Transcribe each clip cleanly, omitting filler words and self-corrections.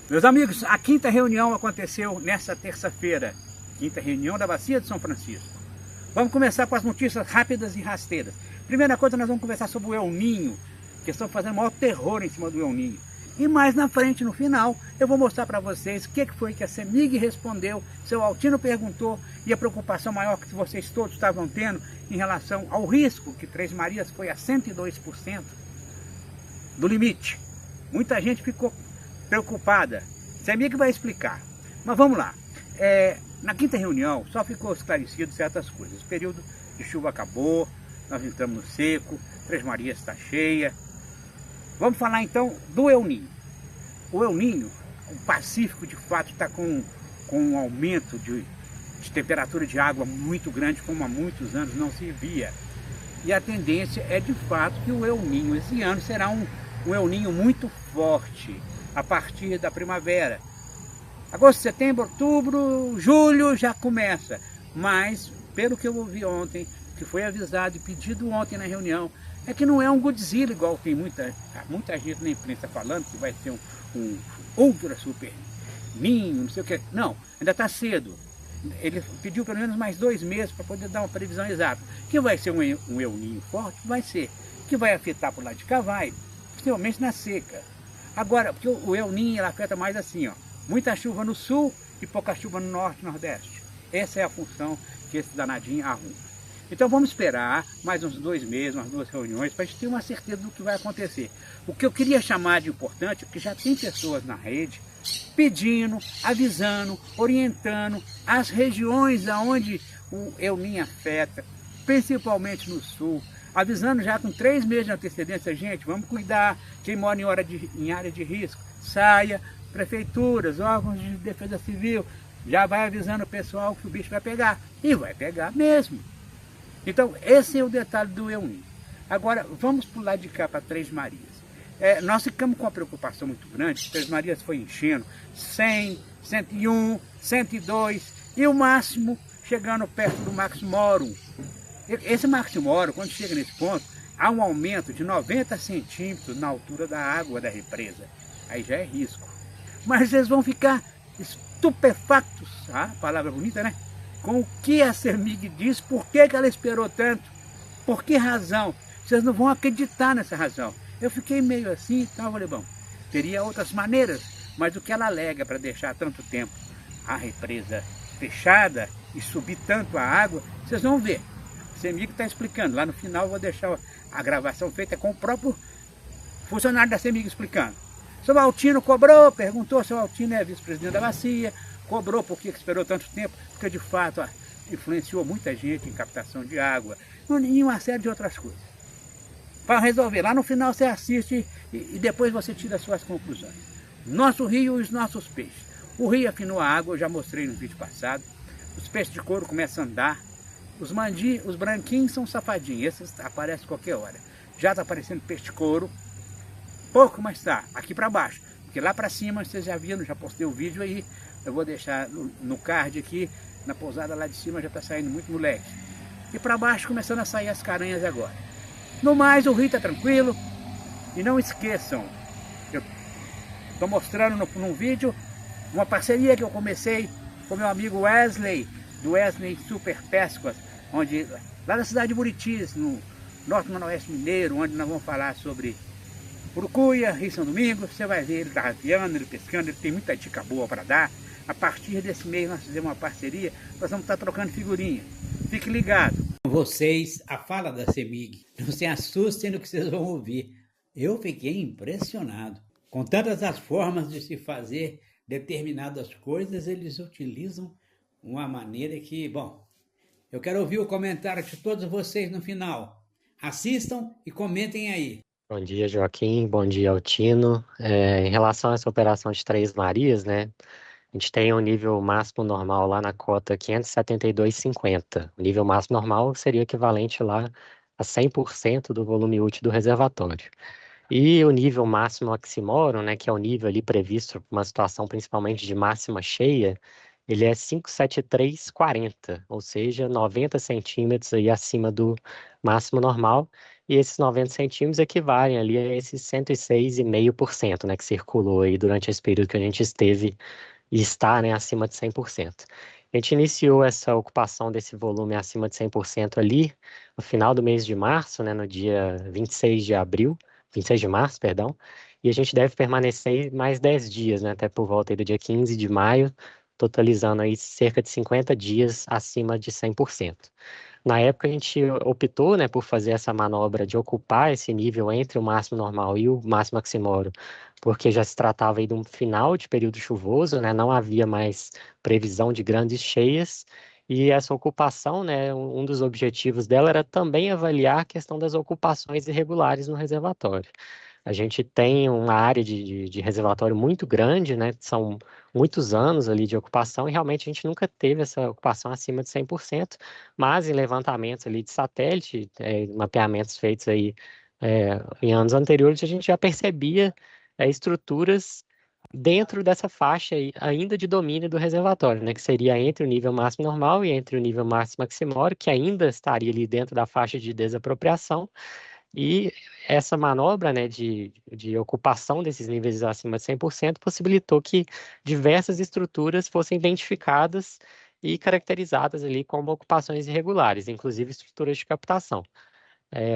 Meus amigos, a quinta reunião aconteceu nesta terça-feira, quinta reunião da Bacia de São Francisco. Vamos começar com as notícias rápidas e rasteiras. Primeira coisa, nós vamos conversar sobre o El Ninho, que estão fazendo o maior terror em cima do El Ninho. E mais na frente, no final, eu vou mostrar para vocês o que foi que a CEMIG respondeu, seu Altino perguntou e a preocupação maior que vocês todos estavam tendo em relação ao risco, que Três Marias foi a 102% do limite. Muita gente ficou preocupada. CEMIG vai explicar. Mas vamos lá. Na quinta reunião só ficou esclarecido certas coisas. O período de chuva acabou, nós entramos no seco, Três Marias está cheia. Vamos falar então do El Ninho. O El Ninho, o Pacífico de fato está com um aumento de temperatura de água muito grande, como há muitos anos não se via. E a tendência é de fato que o El Ninho esse ano será um El Ninho muito forte a partir da primavera. Agosto, setembro, outubro, julho já começa. Mas, pelo que eu ouvi ontem, que foi avisado e pedido ontem na reunião, é que não é um Godzilla, igual tem muita gente na imprensa falando, que vai ser um ultra super ninho, não sei o que. Não, ainda está cedo. Ele pediu pelo menos mais 2 meses para poder dar uma previsão exata. Que vai ser um El Ninho forte? Vai ser. Que vai afetar por lá de cá? Vai. Principalmente na seca. Agora, porque o El Ninho ele afeta mais assim, ó. Muita chuva no sul e pouca chuva no norte e nordeste. Essa é a função que esse danadinho arruma. Então vamos esperar mais uns 2 meses, umas 2 reuniões, para a gente ter uma certeza do que vai acontecer. O que eu queria chamar de importante é que já tem pessoas na rede pedindo, avisando, orientando as regiões onde o El Ninho afeta, principalmente no sul, avisando já com 3 meses de antecedência, gente, vamos cuidar, quem mora em área de risco, saia, prefeituras, órgãos de defesa civil, já vai avisando o pessoal que o bicho vai pegar, e vai pegar mesmo. Então, esse é o detalhe do El Ninho. Agora, vamos pular de cá para Três Marias. Nós ficamos com uma preocupação muito grande, Três Marias foi enchendo 100, 101, 102 e o máximo chegando perto do Maximorum. Esse Maximorum, quando chega nesse ponto, há um aumento de 90 centímetros na altura da água da represa. Aí já é risco. Mas vocês vão ficar estupefactos, a palavra bonita, né? Com o que a CEMIG diz, por que ela esperou tanto, por que razão. Vocês não vão acreditar nessa razão. Eu fiquei meio assim, então eu falei, bom, teria outras maneiras, mas o que ela alega para deixar tanto tempo a represa fechada e subir tanto a água, vocês vão ver. A CEMIG está explicando, lá no final eu vou deixar a gravação feita com o próprio funcionário da CEMIG explicando. Seu Altino cobrou, perguntou, seu Altino é vice-presidente da Bacia, cobrou por que esperou tanto tempo, porque de fato influenciou muita gente em captação de água, e uma série de outras coisas. Para resolver, lá no final você assiste e depois você tira as suas conclusões. Nosso rio e os nossos peixes. O rio afinou a água, eu já mostrei no vídeo passado, os peixes de couro começam a andar, os branquinhos são safadinhos, esses aparecem qualquer hora. Já está aparecendo peixe de couro, pouco, mas está, aqui para baixo, porque lá para cima, vocês já viram, já postei o vídeo aí, eu vou deixar no card aqui, na pousada lá de cima já está saindo muito moleque. E para baixo começando a sair as caranhas agora. No mais, o rio está tranquilo, e não esqueçam, eu estou mostrando num vídeo, uma parceria que eu comecei com meu amigo Wesley, do Wesley Super Pescas, onde, lá na cidade de Buritis, no norte noroeste mineiro, onde nós vamos falar sobre Urucuia, Rio São Domingos. Você vai ver ele tarrafiando, ele pescando, ele tem muita dica boa para dar. A partir desse mês nós fizemos uma parceria, nós vamos estar trocando figurinha. Fique ligado. Vocês, a fala da CEMIG, não se assustem no que vocês vão ouvir. Eu fiquei impressionado. Com tantas as formas de se fazer determinadas coisas, eles utilizam uma maneira que, bom, eu quero ouvir o comentário de todos vocês no final. Assistam e comentem aí. Bom dia, Joaquim. Bom dia, Altino. Em relação a essa operação de Três Marias, né? A gente tem um nível máximo normal lá na cota 572,50. O nível máximo normal seria equivalente lá a 100% do volume útil do reservatório. E o nível máximo oxímoron, né, que é o nível ali previsto para uma situação principalmente de máxima cheia, ele é 573,40, ou seja, 90 centímetros aí acima do máximo normal. e esses 90 centímetros equivalem ali a esses 106,5%, né, que circulou aí durante esse período que a gente esteve e está, né, acima de 100%. A gente iniciou essa ocupação desse volume acima de 100% ali no final do mês de março, né, no dia 26 de março, perdão, e a gente deve permanecer mais 10 dias, né, até por volta aí do dia 15 de maio, totalizando aí cerca de 50 dias acima de 100%. Na época a gente optou, né, por fazer essa manobra de ocupar esse nível entre o máximo normal e o máximo maximório, porque já se tratava aí de um final de período chuvoso, né, não havia mais previsão de grandes cheias, e essa ocupação, né, um dos objetivos dela era também avaliar a questão das ocupações irregulares no reservatório. A gente tem uma área de reservatório muito grande, né? São muitos anos ali de ocupação e realmente a gente nunca teve essa ocupação acima de 100%, mas em levantamentos ali de satélite, mapeamentos feitos aí em anos anteriores, a gente já percebia estruturas dentro dessa faixa aí, ainda de domínio do reservatório, né? Que seria entre o nível máximo normal e entre o nível máximo maximório, que ainda estaria ali dentro da faixa de desapropriação, e essa manobra, né, de ocupação desses níveis acima de 100% possibilitou que diversas estruturas fossem identificadas e caracterizadas ali como ocupações irregulares, inclusive estruturas de captação.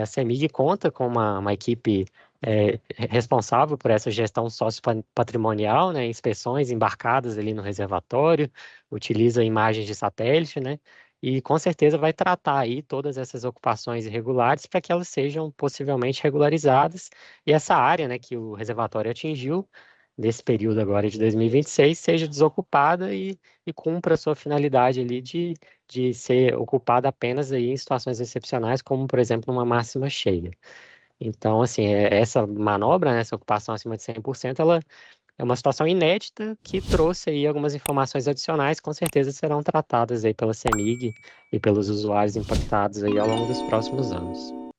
A CEMIG conta com uma equipe responsável por essa gestão sociopatrimonial, né, inspeções embarcadas ali no reservatório, utiliza imagens de satélite, né, e com certeza vai tratar aí todas essas ocupações irregulares para que elas sejam possivelmente regularizadas e essa área, né, que o reservatório atingiu nesse período agora de 2026 seja desocupada e cumpra a sua finalidade ali de ser ocupada apenas aí em situações excepcionais, como, por exemplo, uma máxima cheia. Então, assim, essa manobra, né, essa ocupação acima de 100%, ela é uma situação inédita que trouxe aí algumas informações adicionais, com certeza serão tratadas aí pela CEMIG e pelos usuários impactados aí ao longo dos próximos anos.